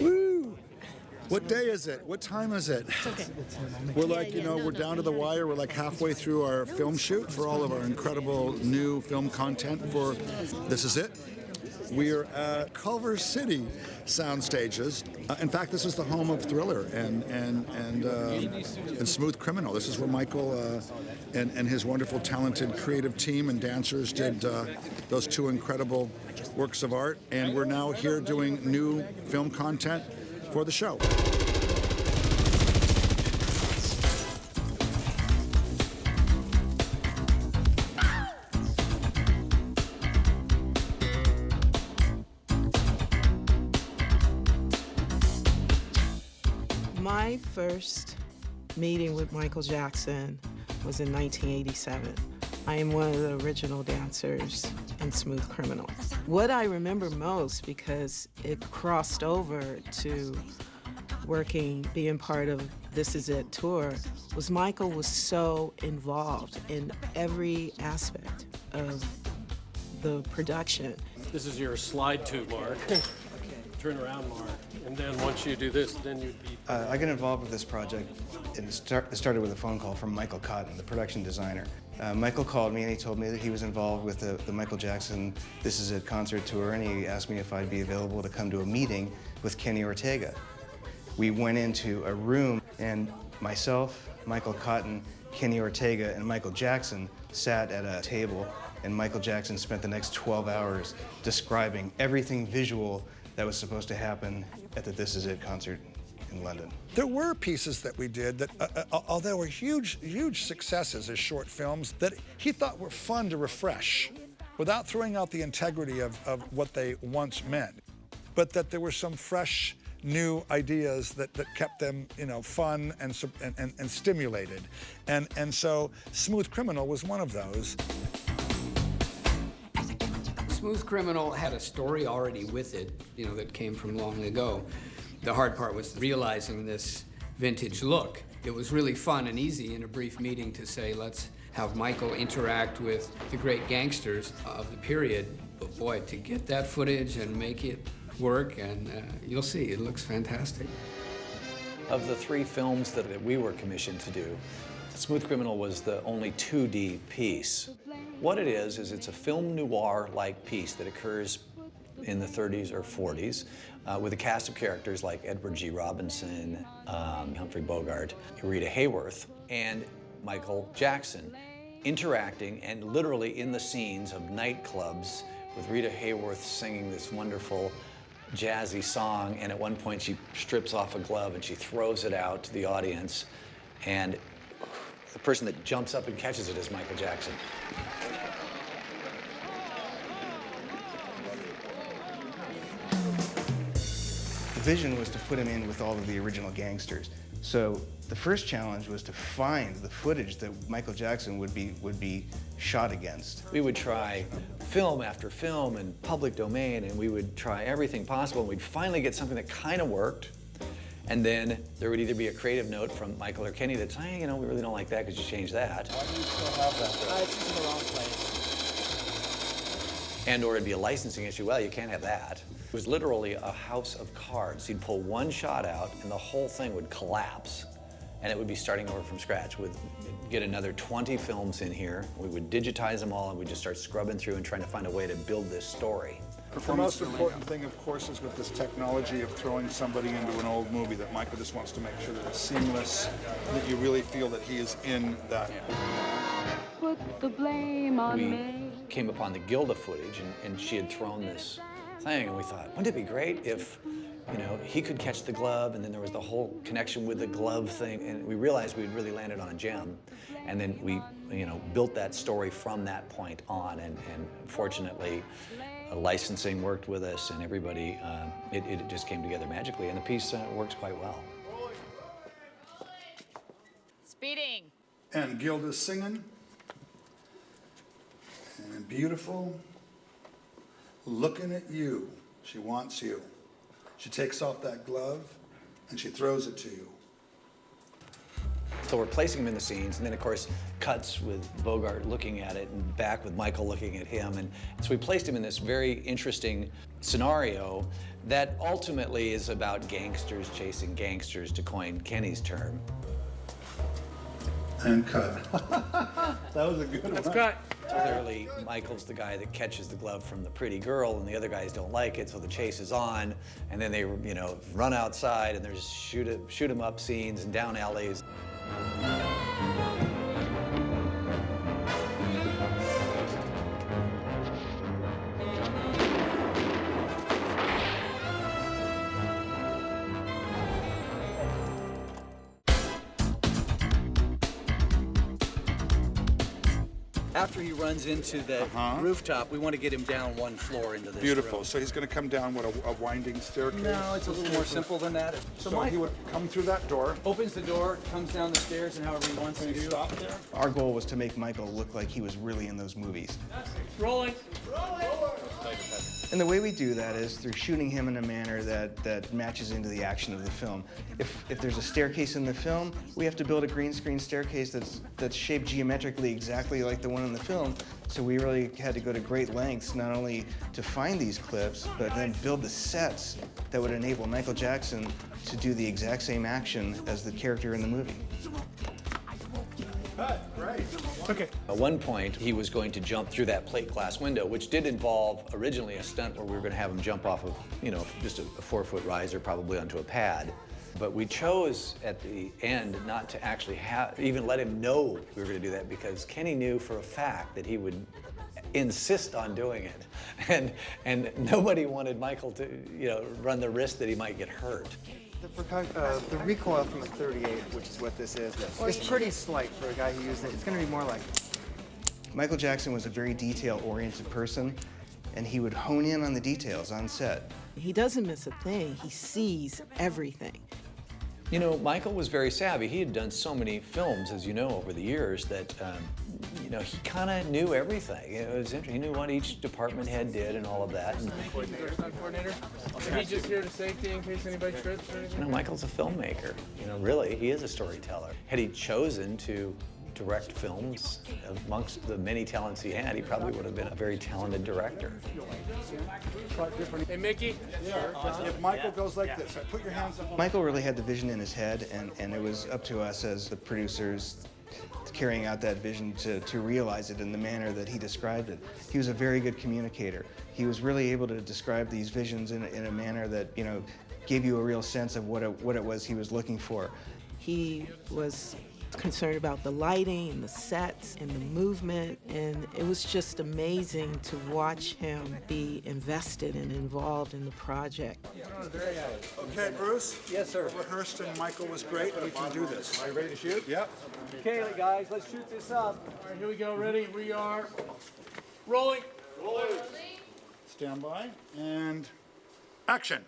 Woo! What day is it? What time is it? It's okay. We're like, we're down to the wire. We're like halfway through our film shoot for all of our incredible new film content for This Is It. We're at Culver City Sound Stages. In fact, this is the home of Thriller and Smooth Criminal. This is where Michael and his wonderful, talented, creative team and dancers did those two incredible works of art. And we're now here doing new film content for the show. My first meeting with Michael Jackson was in 1987. I am one of the original dancers in Smooth Criminal. What I remember most, because it crossed over to being part of This Is It tour, was Michael was so involved in every aspect of the production. This is your slide tube, Mark. Turn around, Mark. And then once you do this, then you'd be... I got involved with this project, and it started with a phone call from Michael Cotton, the production designer. Michael called me and he told me that he was involved with the Michael Jackson This Is It concert tour, and he asked me if I'd be available to come to a meeting with Kenny Ortega. We went into a room, and myself, Michael Cotton, Kenny Ortega, and Michael Jackson sat at a table, and Michael Jackson spent the next 12 hours describing everything visual that was supposed to happen at the This Is It concert in London. There were pieces that we did that, although were huge successes as short films, that he thought were fun to refresh without throwing out the integrity of what they once meant, but that there were some fresh, new ideas that kept them, fun and stimulated. And so Smooth Criminal was one of those. Smooth Criminal had a story already with it, that came from long ago. The hard part was realizing this vintage look. It was really fun and easy in a brief meeting to say, let's have Michael interact with the great gangsters of the period. But boy, to get that footage and make it work, and you'll see, it looks fantastic. Of the 3 films that we were commissioned to do, Smooth Criminal was the only 2D piece. What it is it's a film noir-like piece that occurs in the 30s or 40s with a cast of characters like Edward G. Robinson, Humphrey Bogart, Rita Hayworth, and Michael Jackson interacting and literally in the scenes of nightclubs with Rita Hayworth singing this wonderful jazzy song, and at one point she strips off a glove and she throws it out to the audience, and the person that jumps up and catches it is Michael Jackson. The vision was to put him in with all of the original gangsters. So the first challenge was to find the footage that Michael Jackson would be shot against. We would try film after film and public domain, and we would try everything possible, and we'd finally get something that kind of worked. And then there would either be a creative note from Michael or Kenny that's, hey, we really don't like that because you changed that. Why do you still have that? It's in the wrong place. And or it'd be a licensing issue. Well, you can't have that. It was literally a house of cards. You'd pull one shot out and the whole thing would collapse. And it would be starting over from scratch. We'd get another 20 films in here. We would digitize them all and we'd just start scrubbing through and trying to find a way to build this story. The most important thing, of course, is with this technology of throwing somebody into an old movie that Michael just wants to make sure that it's seamless, that you really feel that he is in that. Put the blame on me. We came upon the Gilda footage, and she had thrown this thing, and we thought, wouldn't it be great if, he could catch the glove, and then there was the whole connection with the glove thing, and we realized we'd really landed on a gem, and then we, built that story from that point on, and fortunately, licensing worked with us, and everybody, it just came together magically, and the piece works quite well. Speeding. And Gilda's singing. And beautiful. Looking at you. She wants you. She takes off that glove and she throws it to you. So we're placing him in the scenes, and then of course cuts with Bogart looking at it and back with Michael looking at him. And so we placed him in this very interesting scenario that ultimately is about gangsters chasing gangsters, to coin Kenny's term. And cut. That was a good one. Let's cut. Clearly, Michael's the guy that catches the glove from the pretty girl, and the other guys don't like it, so the chase is on, and then they, you know, run outside, and there's shoot 'em up scenes and down alleys. After he runs into the rooftop, we want to get him down one floor into this Beautiful. room. So he's going to come down, what, a winding staircase? No, it's a little more simple than that. So he would come through that door. Opens the door, comes down the stairs, and however he wants to do. Stop there. Our goal was to make Michael look like he was really in those movies. Rolling. And the way we do that is through shooting him in a manner that matches into the action of the film. If there's a staircase in the film, we have to build a green screen staircase that's shaped geometrically exactly like the one in the film. So we really had to go to great lengths not only to find these clips, but then build the sets that would enable Michael Jackson to do the exact same action as the character in the movie. Great. Okay. At one point, he was going to jump through that plate glass window, which did involve originally a stunt where we were going to have him jump off of, you know, just a 4-foot riser, probably onto a pad. But we chose at the end not to actually even let him know we were going to do that, because Kenny knew for a fact that he would insist on doing it, and nobody wanted Michael to, you know, run the risk that he might get hurt. The recoil from a .38, which is what this is pretty slight for a guy who used it. It's going to be more like... Michael Jackson was a very detail-oriented person, and he would hone in on the details on set. He doesn't miss a thing. He sees everything. You know, Michael was very savvy. He had done so many films, as you know, over the years that, you know, he kind of knew everything. It was interesting. He knew what each department head did and all of that. And, Coordinator. Is he just here to safety in case anybody trips or anything? you know, Michael's a filmmaker. You know, really, he is a storyteller. Had he chosen to direct films amongst the many talents he had, he probably would have been a very talented director. Hey, Mickey. If Michael goes like this, put your hands up. Michael really had the vision in his head, and it was up to us as the producers carrying out that vision to realize it in the manner that he described it. He was a very good communicator. He was really able to describe these visions in a manner that, you know, gave you a real sense of what it was he was looking for. He was concerned about the lighting and the sets and the movement, and it was just amazing to watch him be invested and involved in the project. Okay, Bruce? Yes, sir. Rehearsed and Michael was great. We can do this. Are you ready to shoot? Yep. Okay, guys, let's shoot this up. All right, here we go. Ready? We are rolling. Stand by and action.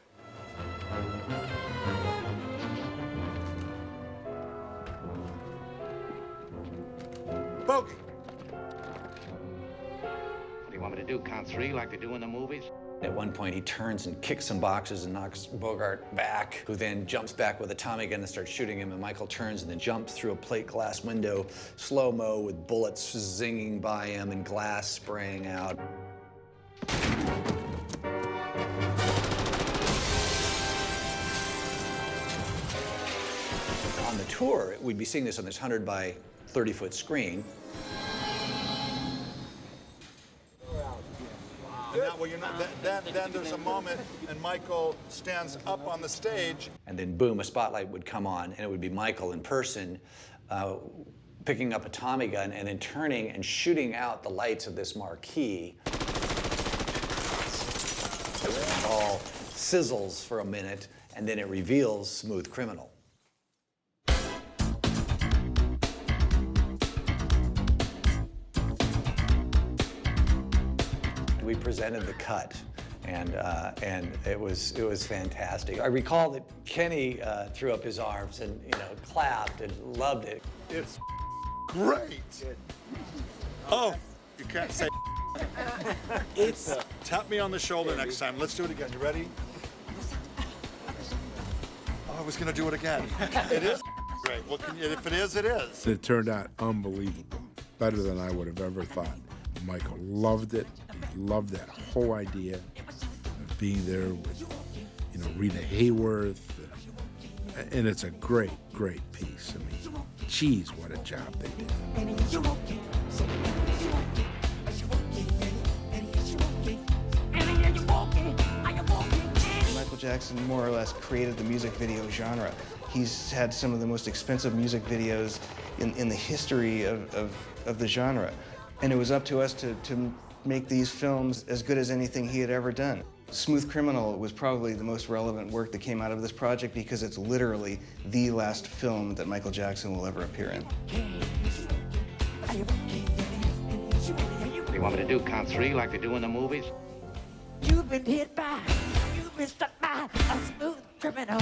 Bogey. What do you want me to do, count 3 like they do in the movies? At one point, he turns and kicks some boxes and knocks Bogart back, who then jumps back with a Tommy gun and starts shooting him, and Michael turns and then jumps through a plate glass window, slow-mo with bullets zinging by him and glass spraying out. On the tour, we'd be seeing this on this 100 by 30-foot screen. Well, you're not, then there's a moment, and Michael stands up on the stage. And then, boom, a spotlight would come on, and it would be Michael in person picking up a Tommy gun and then turning and shooting out the lights of this marquee. So it all sizzles for a minute, and then it reveals Smooth Criminal. We presented the cut, and it was fantastic. I recall that Kenny threw up his arms and, you know, clapped and loved it. It's great. Oh, you can't say. It's Tap me on the shoulder next time. Let's do it again. You ready? Oh, I was gonna do it again. It is great. Well, if it is, it is. It turned out unbelievable, better than I would have ever thought. Michael loved it. He loved that whole idea of being there with, Rita Hayworth. And it's a great, great piece. I mean, geez, what a job they did. Michael Jackson more or less created the music video genre. He's had some of the most expensive music videos in the history of the genre. And it was up to us to make these films as good as anything he had ever done. Smooth Criminal was probably the most relevant work that came out of this project because it's literally the last film that Michael Jackson will ever appear in. You want me to do count 3 like they do in the movies? You've been hit by, you've been struck by a smooth criminal.